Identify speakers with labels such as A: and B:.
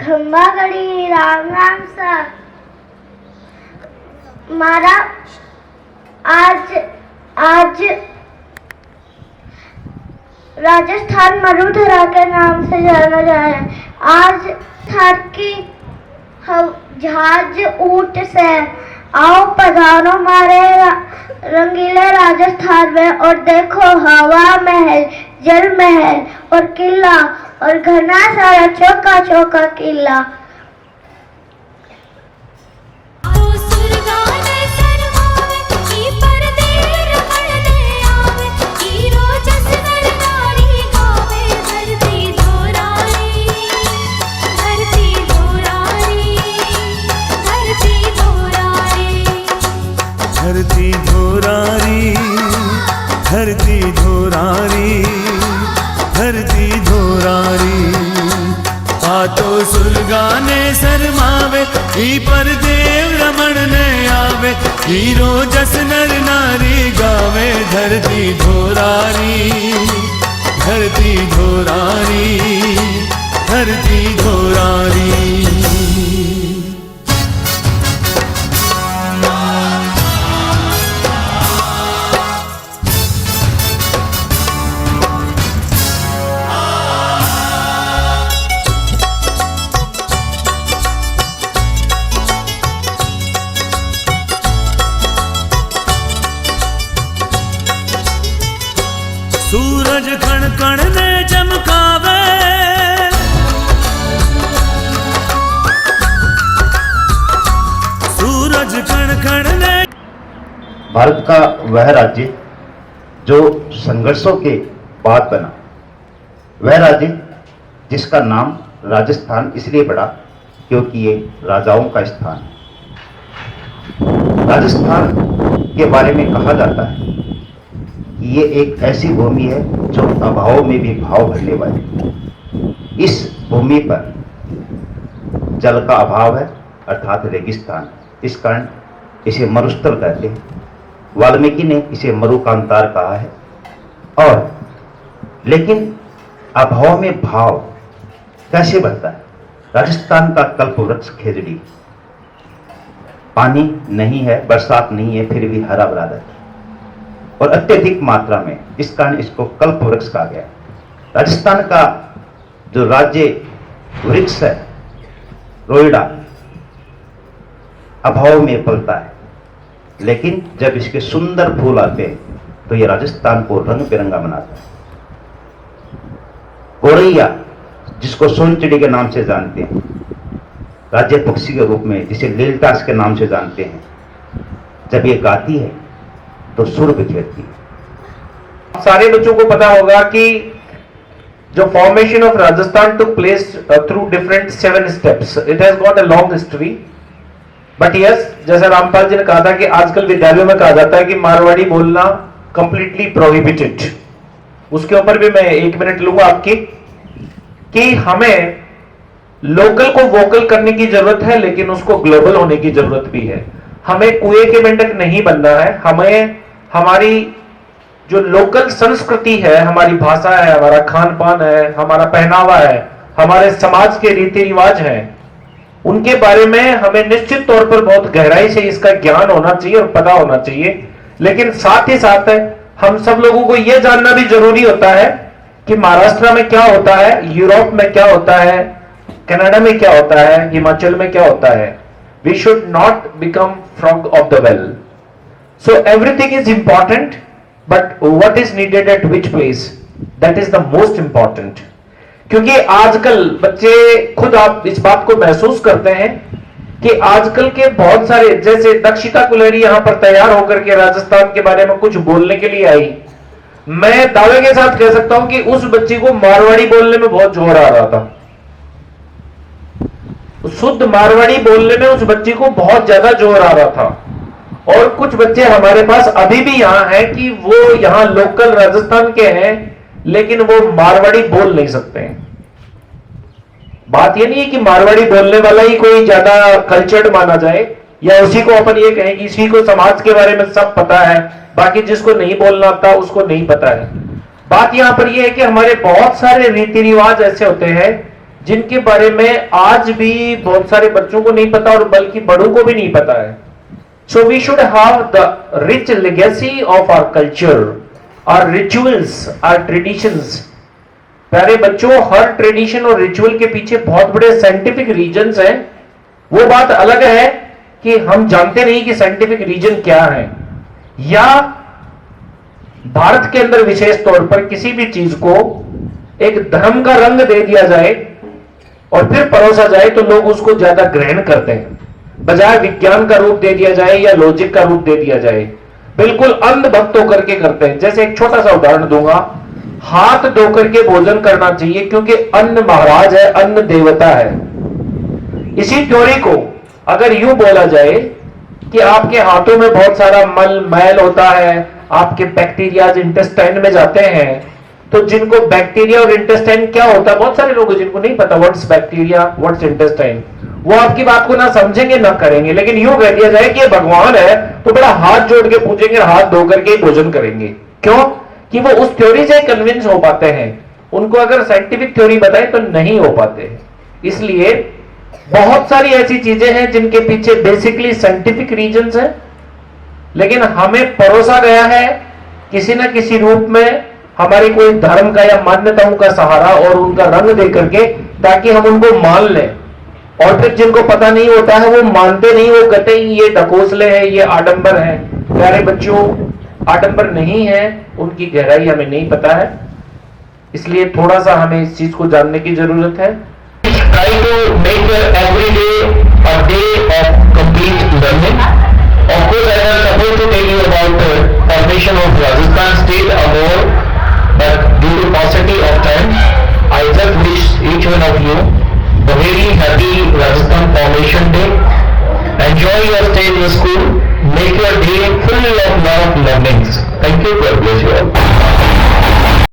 A: खंबा गढ़ी राम राम सा मारा आज राजस्थान मरुधरा के नाम से जाना जाता है। आज थर की जहाज ऊंट से आओ पधारो मारे रंगीले राजस्थान में और देखो हवा महल जल महल और किला और घना सारा चौका चौका किला।
B: धरती धोरारी धरती धोरारी धरती धोरारी आतो सुलगाने शर्मावे ई पर देव रमण ने आवे हीरो जस नर नारी गावे धरती धोरारी धरती धोरारी धरती धोरारी। सूरज कण कण ने चमकावे सूरज कण कण ने।
C: भारत का वह राज्य जो संघर्षों के बाद बना, वह राज्य जिसका नाम राजस्थान इसलिए पड़ा क्योंकि ये राजाओं का स्थान है। राजस्थान के बारे में कहा जाता है ये एक ऐसी भूमि है जो अभाव में भी भाव भरने वाली। इस भूमि पर जल का अभाव है अर्थात रेगिस्तान, इस कारण इसे मरुस्थल कहते हैं। वाल्मीकि ने इसे मरुकांतार कहा है। और लेकिन अभाव में भाव कैसे बढ़ता है? राजस्थान का कल्पवृक्ष खेजड़ी, पानी नहीं है, बरसात नहीं है, फिर भी हरा भरा रहता है और अत्यधिक मात्रा में, इस कारण इसको कल्प वृक्ष कहा गया। राजस्थान का जो राज्य वृक्ष है रोइडा, अभाव में फलता है, लेकिन जब इसके सुंदर फूल आते हैं तो ये राजस्थान को रंग बिरंगा बनाता है। गोरैया, जिसको सोनचिड़ी के नाम से जानते हैं, राज्य पक्षी के रूप में जिसे लीलटास के नाम से जानते हैं, जब ये गाती है तो सुर बिखेरती है।
D: सारे बच्चों को पता होगा कि जो formation of Rajasthan took place through different 7 steps, it has got a long history, but yes, जैसा रामपाल जी ने कहा था कि आजकल विद्यालयों में कहा जाता है कि मारवाड़ी बोलना कंप्लीटली प्रोहिबिटेड। उसके ऊपर भी मैं 1 मिनट लूंगा आपकी, कि हमें लोकल को वोकल करने की जरूरत है लेकिन उसको ग्लोबल होने की जरूरत भी है। हमें कुएं के मेंढक नहीं बनना है, हमें हमारी जो लोकल संस्कृति है, हमारी भाषा है, हमारा खान पान है, हमारा पहनावा है, हमारे समाज के रीति रिवाज हैं, उनके बारे में हमें निश्चित तौर पर बहुत गहराई से इसका ज्ञान होना चाहिए और पता होना चाहिए। लेकिन साथ ही साथ हम सब लोगों को यह जानना भी जरूरी होता है कि महाराष्ट्र में क्या होता है, यूरोप में क्या होता है, कनाडा में क्या होता है, हिमाचल में क्या होता है। We should not become frog of the well. So everything is important, but what is needed at which place, that is the most important. क्योंकि आजकल बच्चे खुद, आप इस बात को महसूस करते हैं कि आजकल के बहुत सारे, जैसे दक्षिता कुलहरी यहां पर तैयार होकर के राजस्थान के बारे में कुछ बोलने के लिए आई, मैं दावे के साथ कह सकता हूं कि उस बच्ची को मारवाड़ी बोलने में बहुत जोर आ रहा था। शुद्ध मारवाड़ी बोलने में उस बच्ची को बहुत ज्यादा जोर आ रहा था। और कुछ बच्चे हमारे पास अभी भी यहां हैं कि वो यहां लोकल राजस्थान के हैं लेकिन वो मारवाड़ी बोल नहीं सकते हैं। बात ये नहीं है कि मारवाड़ी बोलने वाला ही कोई ज्यादा कल्चर्ड माना जाए या उसी को अपन ये कहें कि इसी को समाज के बारे में सब पता है, बाकी जिसको नहीं बोलना आता उसको नहीं पता है। बात यहां पर यह है कि हमारे बहुत सारे रीति रिवाज ऐसे होते हैं जिनके बारे में आज भी बहुत सारे बच्चों को नहीं पता और बल्कि बड़ों को भी नहीं पता है. So we should have the rich legacy of our culture, our rituals, our traditions. प्यारे बच्चों, हर ट्रेडिशन और रिचुअल के पीछे बहुत बड़े साइंटिफिक रीजंस हैं. वो बात अलग है कि हम जानते नहीं कि साइंटिफिक रीजन क्या है, या भारत के अंदर विशेष तौर पर किसी भी चीज को एक धर्म का रंग दे दिया जाए और फिर परोसा जाए तो लोग उसको ज्यादा ग्रहण करते हैं, बजाय विज्ञान का रूप दे दिया जाए या लॉजिक का रूप दे दिया जाए. बिल्कुल अंधभक्त होकर के करते हैं. जैसे एक छोटा सा उदाहरण दूंगा, हाथ धो करके भोजन करना चाहिए क्योंकि अन्न महाराज है, अन्न देवता है. इसी थ्योरी को अगर यूं बोला जाए कि आपके हाथों में बहुत सारा मल मैल होता है, आपके बैक्टीरिया इंटेस्टाइन में जाते हैं, तो जिनको बैक्टीरिया और इंटेस्टाइन क्या होता है, बहुत सारे लोग जिनको नहीं पता व्हाट्स बैक्टीरिया व्हाट्स इंटेस्टाइन, वो आपकी बात को ना समझेंगे ना करेंगे. लेकिन यूं कह दिया जाए कि ये भगवान है तो बड़ा हाथ जोड़ के पूछेंगे, हाथ धो करके ही भोजन करेंगे. क्यों? कि वो उस थ्योरी से कन्विंस हो पाते हैं. उनको अगर साइंटिफिक थ्योरी बताए तो नहीं हो पाते. इसलिए बहुत सारी ऐसी चीजें हैं जिनके पीछे बेसिकली साइंटिफिक रीजंस हैं, लेकिन हमें परोसा गया है किसी ना किसी रूप में हमारी कोई धर्म का या मान्यताओं का सहारा और उनका रंग दे करके, ताकि हम उनको मान लें. और फिर जिनको पता नहीं होता है वो मानते नहीं, वो कहते हैं ये ढकोसले हैं, ये आडंबर है. प्यारे बच्चों, आडंबर नहीं है, उनकी गहराई हमें नहीं पता है. इसलिए थोड़ा सा हमें इस चीज को जानने की जरूरत है.
E: Try to make your every day a day of complete learning. Of course, I was supposed to tell you about the formation of Rajasthan state award, but due to paucity of time, I just wish each one of you a very happy Rajasthan Formation Day. Enjoy your stay in the school. Make your day full of love